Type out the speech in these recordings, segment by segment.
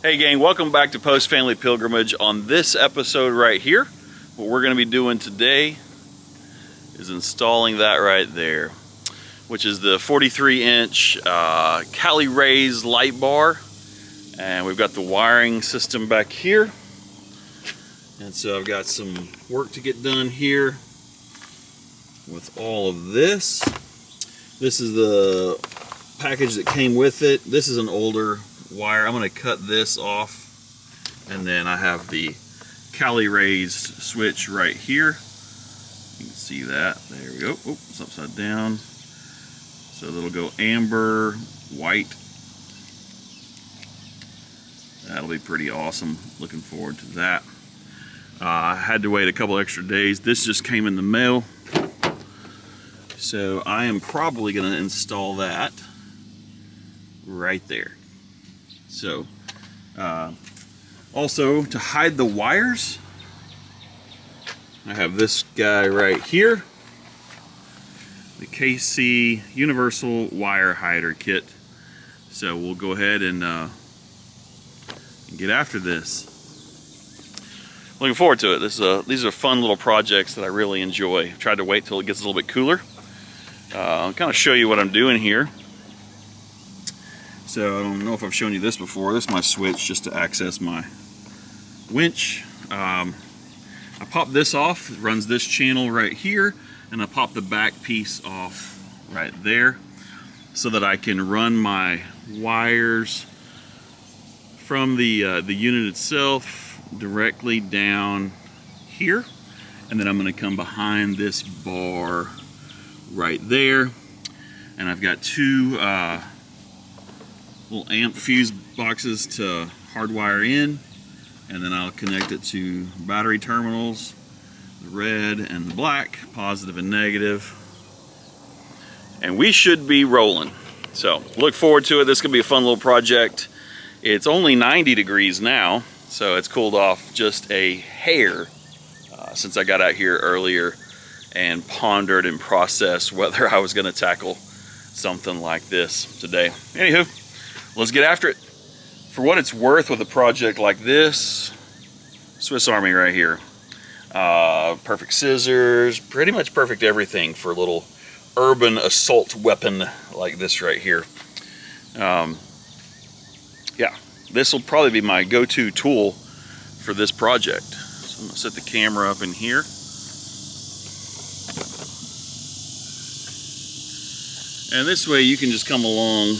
Hey gang, welcome back to Post Family Pilgrimage. On this episode right here, what we're going to be doing today is installing that right there, which is the 43-inch Cali raised light bar. And we've got the wiring system back here. And so I've got some work to get done here with all of this. This is the package that came with it. This is an older wire. I'm going to cut this off, and then I have the Cali raised switch right here. You can see that. There we go. Oh, it's upside down. So it'll go amber, white. That'll be pretty awesome. Looking forward to that. I had to wait a couple extra days. This just came in the mail. So I am probably going to install that right there. So, also to hide the wires, I have this guy right here, the KC Universal Wire Hider Kit. So we'll go ahead and get after this. Looking forward to it. These are fun little projects that I really enjoy. I've tried to wait till it gets a little bit cooler. I'll kind of show you what I'm doing here. So I don't know if I've shown you this before. This is my switch just to access my winch. I pop this off, it runs this channel right here, and I pop the back piece off right there so that I can run my wires from the unit itself directly down here, and then I'm going to come behind this bar right there, and I've got two little amp fuse boxes to hardwire in, and then I'll connect it to battery terminals, the red and the black, positive and negative, and we should be rolling. So look forward to it. This is gonna be a fun little project. It's only 90 degrees now, so it's cooled off just a hair since I got out here earlier and pondered and processed whether I was gonna tackle something like this today. Anywho, let's get after it. For what it's worth with a project like this, Swiss Army right here. Perfect scissors, pretty much perfect everything for a little urban assault weapon like this right here. Yeah, this will probably be my go-to tool for this project. So I'm gonna set the camera up in here. And this way you can just come along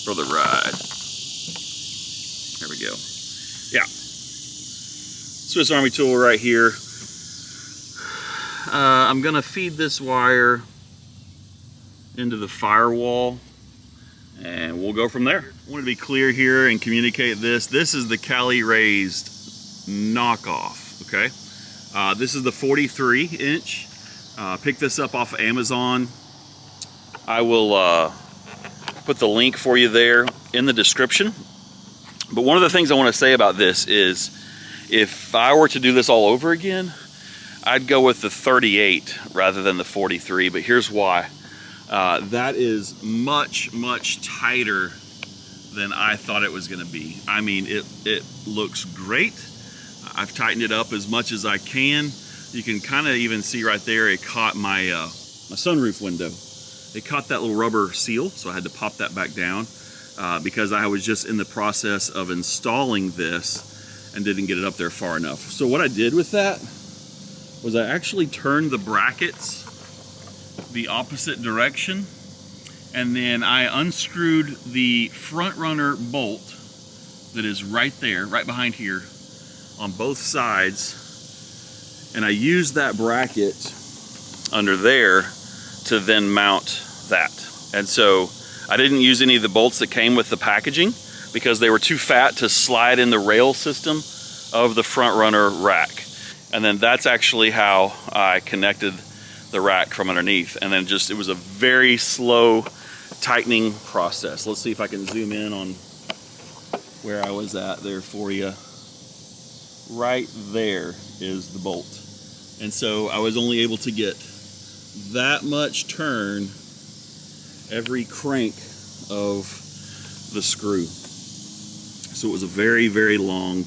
for the ride. There we go. Yeah. Swiss Army tool right here. I'm gonna feed this wire into the firewall and we'll go from there. I want to be clear here and communicate this. This is the Cali raised knockoff, okay? This is the 43-inch. Pick this up off of Amazon. I will put the link for you there in the description. But one of the things I want to say about this is if I were to do this all over again, I'd go with the 38 rather than the 43, but here's why. That is much, much tighter than I thought it was going to be. I mean, it looks great. I've tightened it up as much as I can. You can kind of even see right there, it caught my sunroof window. It caught that little rubber seal, so I had to pop that back down because I was just in the process of installing this and didn't get it up there far enough. So what I did with that was I actually turned the brackets the opposite direction, and then I unscrewed the FrontRunner bolt that is right there, right behind here on both sides, and I used that bracket under there to then mount that. And so I didn't use any of the bolts that came with the packaging because they were too fat to slide in the rail system of the FrontRunner rack. And then that's actually how I connected the rack from underneath. And then it was a very slow tightening process. Let's see if I can zoom in on where I was at there for you. Right there is the bolt. And so I was only able to get that much turn every crank of the screw. So it was a very, very long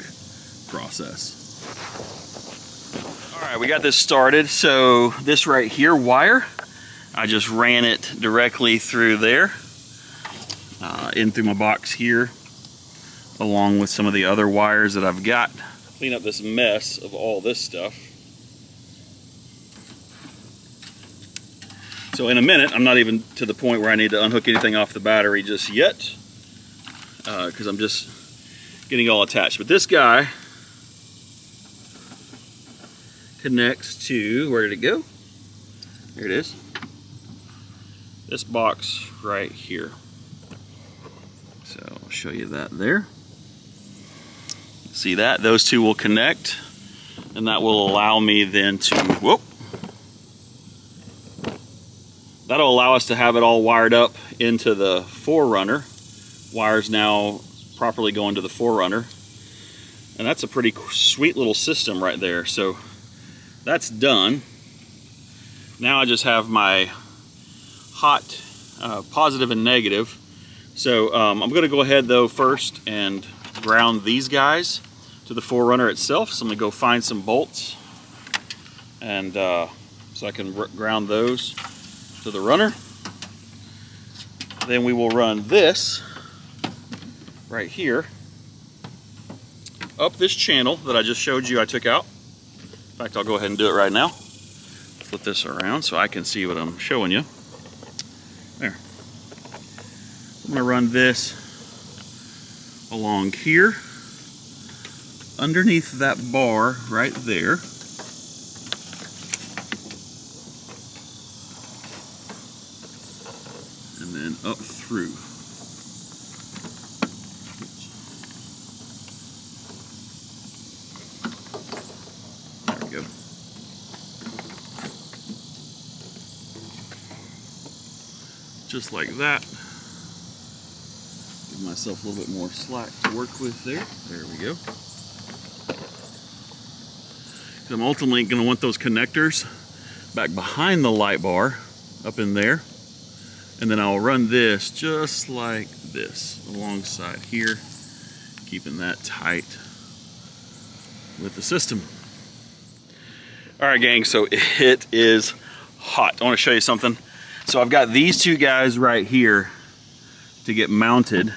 process. All right, we got this started. So this right here wire, I just ran it directly through there, in through my box here, along with some of the other wires that I've got. Clean up this mess of all this stuff. So in a minute, I'm not even to the point where I need to unhook anything off the battery just yet, because I'm just getting all attached. But this guy connects to, where did it go? There it is. This box right here. So I'll show you that there. See that? Those two will connect, and that will allow me then to, whoop. That'll allow us to have it all wired up into the 4runner. Wires now properly going to the 4runner. And that's a pretty sweet little system right there. So that's done. Now I just have my hot positive and negative. So I'm going to go ahead though first and ground these guys to the 4runner itself. So I'm going to go find some bolts, and so I can ground those to the runner. Then we will run this right here up this channel that I just showed you I took out. In fact, I'll go ahead and do it right now. Flip this around so I can see what I'm showing you. There. I'm going to run this along here underneath that bar right there. And then up through. There we go. Just like that. Give myself a little bit more slack to work with there. There we go. I'm ultimately going to want those connectors back behind the light bar up in there. And then I'll run this just like this alongside here, keeping that tight with the system. All right, gang, so it is hot. I want to show you something. So I've got these two guys right here to get mounted.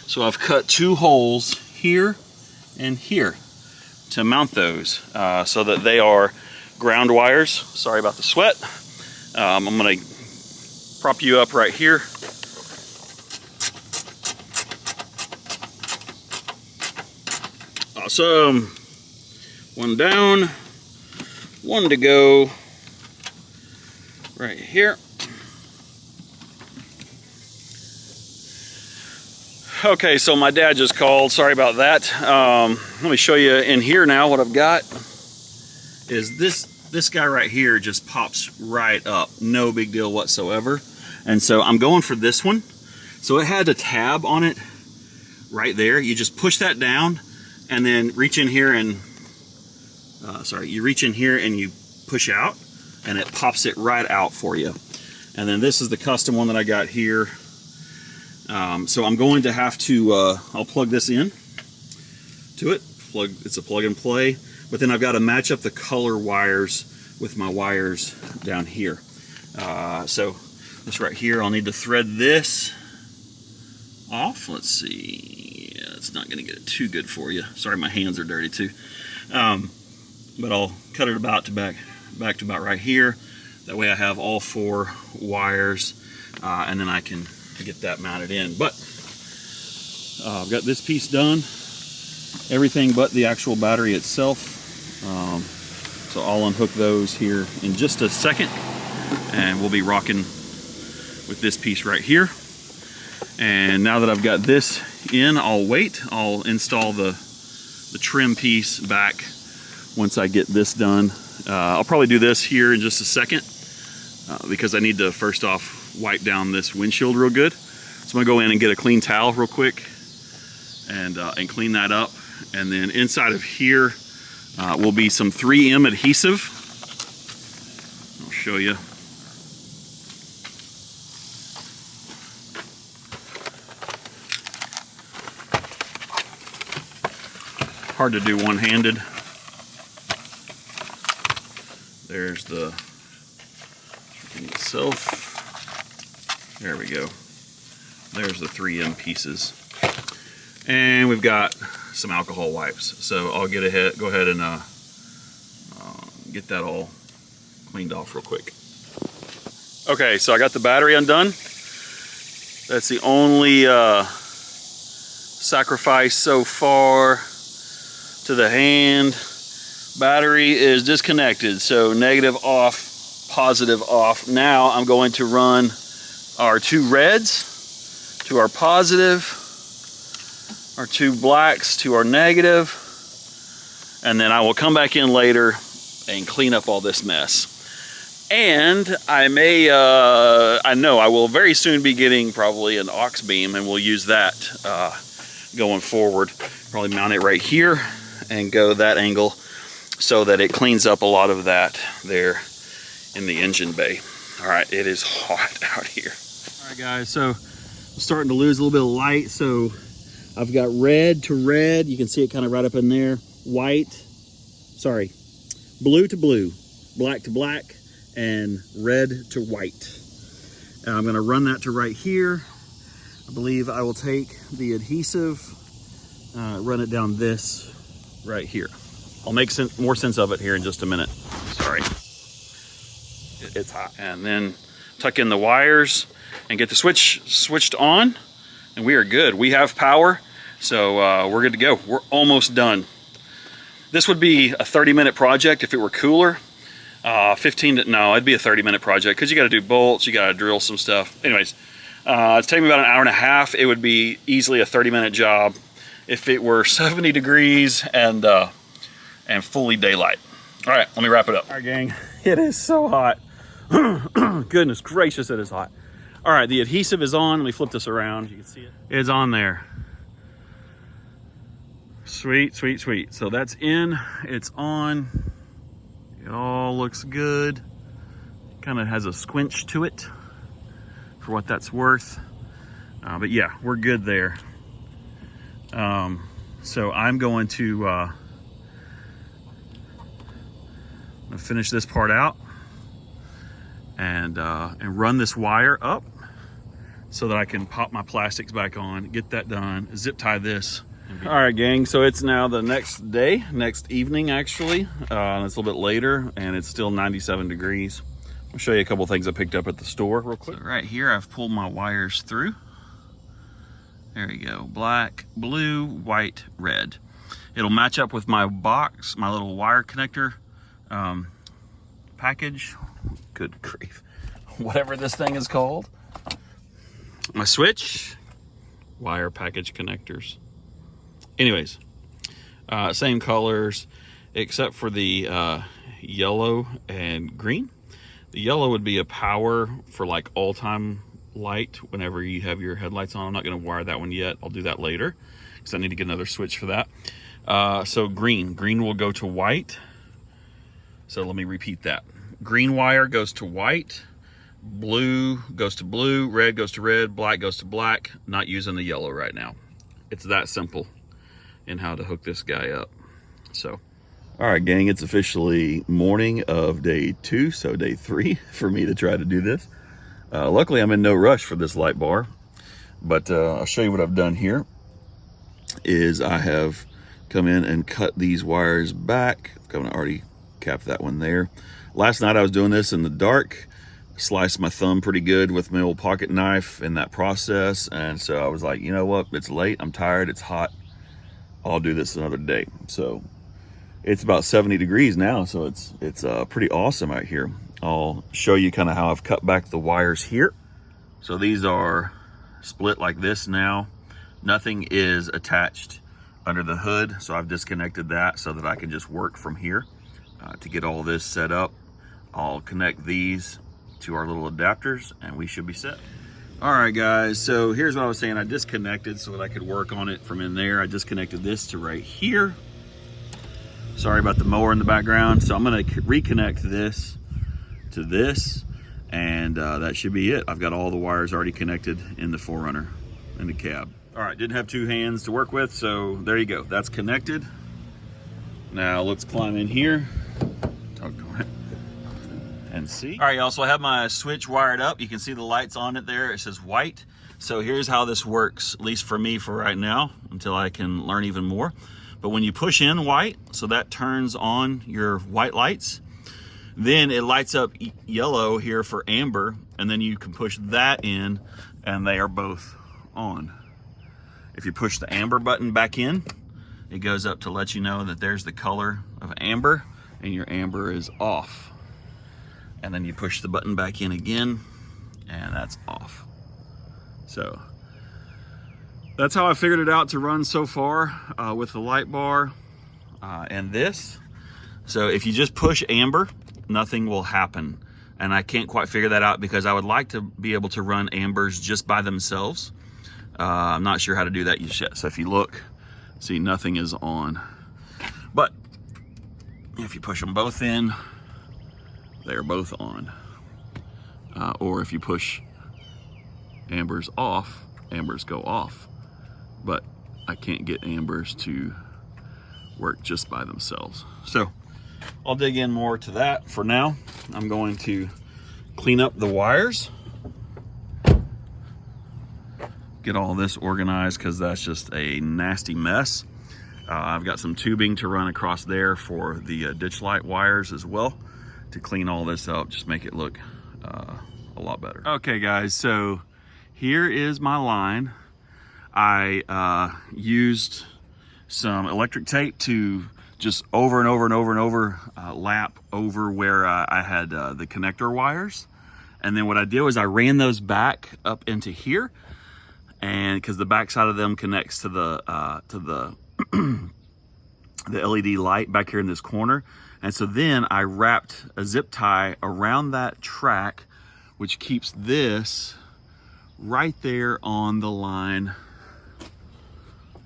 So I've cut 2 holes here and here to mount those so that they are ground wires. Sorry about the sweat. I'm going to prop you up right here. Awesome. 1 down, 1 to go right here. Okay, so my dad just called. Sorry about that. Let me show you in here now what I've got. Is this guy right here just pops right up. No big deal whatsoever. And so I'm going for this one. So it had a tab on it right there. You just push that down and then reach in here and, you reach in here and you push out and it pops it right out for you. And then this is the custom one that I got here. So I'm going to have to, I'll plug this in to it. It's a plug and play, but then I've got to match up the color wires with my wires down here. So this right here, I'll need to thread this off. Let's see. Yeah, it's not going to get it too good for you. Sorry, my hands are dirty too. But I'll cut it about to back to about right here. That way I have all 4 wires, and then I can get that mounted in. But I've got this piece done, everything but the actual battery itself. So I'll unhook those here in just a second, and we'll be rocking with this piece right here. And now that I've got this in, I'll wait. I'll install the trim piece back once I get this done. I'll probably do this here in just a second because I need to first off wipe down this windshield real good. So I'm gonna go in and get a clean towel real quick and clean that up. And then inside of here will be some 3M adhesive. I'll show you. hard to do one-handed. There's the thing itself. There we go. There's the 3M pieces. And we've got some alcohol wipes. So I'll go ahead and get that all cleaned off real quick. Okay, so I got the battery undone. That's the only sacrifice so far to the hand. Battery is disconnected, so negative off, positive off. Now I'm going to run our 2 reds to our positive, our 2 blacks to our negative, and then I will come back in later and clean up all this mess. And I may, I know I will very soon be getting probably an aux beam, and we'll use that going forward. Probably mount it right here and go that angle so that it cleans up a lot of that there in the engine bay. All right, it is hot out here. All right, guys, so I'm starting to lose a little bit of light. So I've got red to red. You can see it kind of right up in there. Blue to blue, black to black, and red to white. And I'm gonna run that to right here. I believe I will take the adhesive, run it down this right here. I'll make more sense of it here in just a minute. Sorry, it's hot. And then tuck in the wires and get the switch switched on, and we are good. We have power, so we're good to go. We're almost done. This would be a 30-minute project if it were cooler. No, it'd be a 30-minute project because you got to do bolts, you got to drill some stuff. Anyways, it's taking me about an hour and a half. It would be easily a 30-minute job if it were 70 degrees and fully daylight. All right, let me wrap it up. All right, gang, it is so hot. Goodness gracious, it is hot. All right, the adhesive is on. Let me flip this around. You can see it. It's on there. Sweet, sweet, sweet. So that's in, it's on. It all looks good. Kind of has a squinch to it for what that's worth. But yeah, we're good there. So I'm going to finish this part out and run this wire up so that I can pop my plastics back on, get that done, zip tie this. All right, gang, so it's now the next day, next evening actually. It's a little bit later and it's still 97 degrees. I'll show you a couple things I picked up at the store real quick. So right here, I've pulled my wires through. There we go, black, blue, white, red. It'll match up with my box, my little wire connector package. Good grief, whatever this thing is called. My switch, wire package connectors. Anyways, same colors except for the yellow and green. The yellow would be a power for like all-time light whenever you have your headlights on. I'm not going to wire that one yet. I'll do that later because I need to get another switch for that. So green will go to white. So let me repeat that. Green wire goes to white, blue goes to blue, red goes to red, black goes to black. Not using the yellow right now. It's that simple in how to hook this guy up. So, all right, gang, it's officially morning of day 2, so day 3 for me to try to do this. Luckily, I'm in no rush for this light bar, but I'll show you what I've done here. Is I have come in and cut these wires back. I've kind of already capped that one there. Last night I was doing this in the dark, sliced my thumb pretty good with my old pocket knife in that process, and so I was like, you know what, it's late, I'm tired, it's hot, I'll do this another day. So it's about 70 degrees now, so it's pretty awesome out here. I'll show you kind of how I've cut back the wires here. So these are split like this now. Nothing is attached under the hood, so I've disconnected that so that I can just work from here to get all this set up. I'll connect these to our little adapters and we should be set. All right, guys, so here's what I was saying. I disconnected so that I could work on it from in there. I disconnected this to right here. Sorry about the mower in the background. So I'm gonna reconnect this to this, and that should be it. I've got all the wires already connected in the 4Runner in the cab. All right, didn't have 2 hands to work with, so there you go. That's connected. Now let's climb in here and see. All right, y'all, so I have my switch wired up. You can see the lights on it there. It says white. So here's how this works, at least for me for right now, until I can learn even more. But when you push in white, so that turns on your white lights, then it lights up yellow here for amber, and then you can push that in and they are both on. If you push the amber button back in, it goes up to let you know that there's the color of amber and your amber is off. And then you push the button back in again and that's off. So that's how I figured it out to run so far with the light bar and this. So if you just push amber, nothing will happen. And I can't quite figure that out because I would like to be able to run ambers just by themselves. I'm not sure how to do that yet. So if you look, see, nothing is on. But if you push them both in, they're both on. Or if you push ambers off, ambers go off. But I can't get ambers to work just by themselves. So I'll dig in more to that. For now, I'm going to clean up the wires. Get all this organized because that's just a nasty mess. I've got some tubing to run across there for the ditch light wires as well to clean all this up, just make it look a lot better. Okay guys, so here is my line. I used some electric tape to just over and over lap over where I had the connector wires. And then what I did was I ran those back up into here, and because the back side of them connects to the the LED light back here in this corner. And so then I wrapped a zip tie around that track, which keeps this right there on the line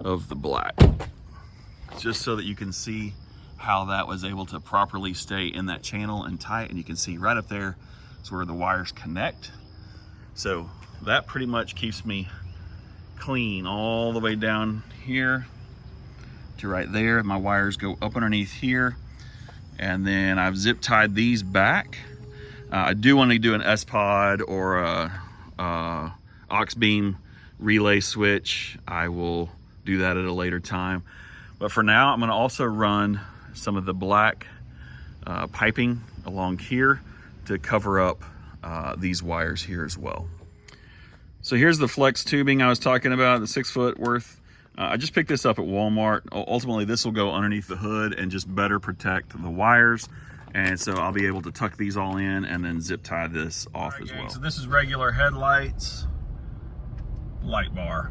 of the black, just so that you can see how that was able to properly stay in that channel and tight. And you can see right up there is where the wires connect. So that pretty much keeps me clean all the way down here to right there. My wires go up underneath here, and then I've zip tied these back. I do want to do an S-Pod or a aux beam relay switch. I will do that at a later time. But for now, I'm going to also run some of the black piping along here to cover up these wires here as well. So here's the flex tubing I was talking about, the 6 foot worth. I just picked this up at Walmart. Ultimately, this will go underneath the hood and just better protect the wires. And so I'll be able to tuck these all in and then zip tie this off as well. So this is regular headlights, light bar.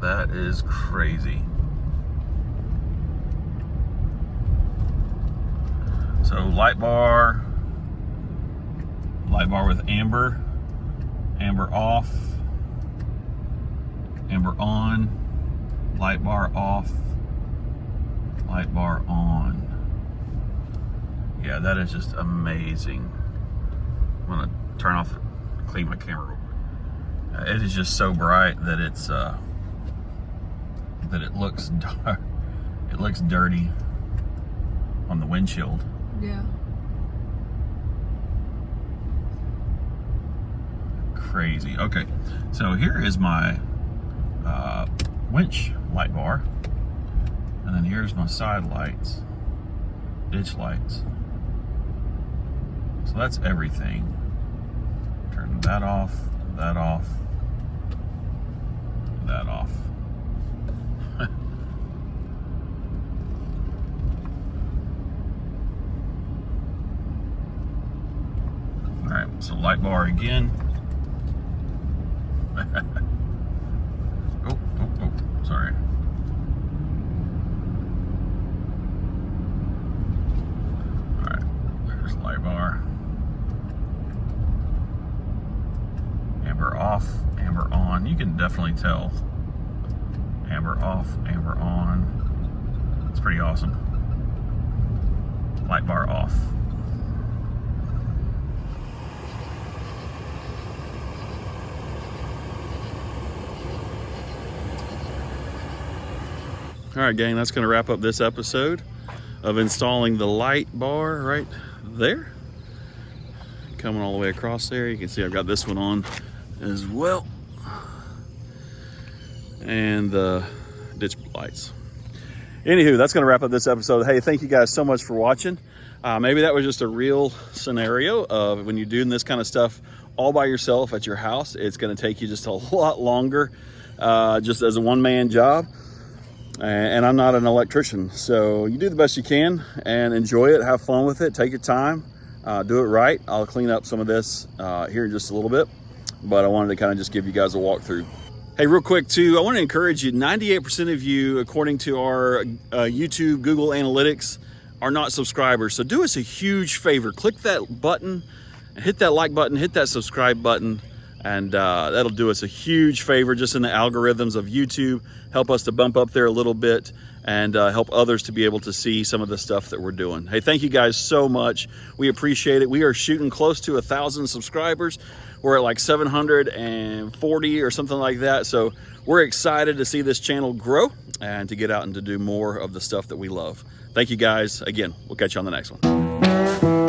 That is crazy. So light bar with amber, amber off, amber on, light bar off, light bar on. Yeah, that is just amazing. I'm gonna turn off, clean my camera. It is just so bright that it's that it looks dark. It looks dirty on the windshield. Yeah. Crazy. Okay, so here is my winch light bar, and then here's my side lights, ditch lights. So that's everything. Turn that off, that off, that off. All right, so light bar again. Oh, sorry. All right, there's light bar. Amber off, amber on. You can definitely tell. Amber off, amber on. It's pretty awesome. Light bar off. All right, gang, that's going to wrap up this episode of installing the light bar right there. Coming all the way across there. You can see I've got this one on as well. And the ditch lights. Anywho, that's going to wrap up this episode. Hey, thank you guys so much for watching. Maybe that was just a real scenario of when you're doing this kind of stuff all by yourself at your house. It's going to take you just a lot longer, just as a one-man job. And I'm not an electrician, so you do the best you can and enjoy it. Have fun with it. Take your time. Do it right. I'll clean up some of this here in just a little bit, but I wanted to kind of just give you guys a walkthrough. Hey, real quick too, I want to encourage you, 98% of you, according to our YouTube, Google Analytics, are not subscribers. So do us a huge favor, click that button, hit that like button, hit that subscribe button, and that'll do us a huge favor just in the algorithms of YouTube, help us to bump up there a little bit, and help others to be able to see some of the stuff that we're doing. Hey, thank you guys so much. We appreciate it. We are shooting close to 1,000 subscribers. We're at like 740 or something like that. So we're excited to see this channel grow and to get out and to do more of the stuff that we love. Thank you guys. Again, we'll catch you on the next one.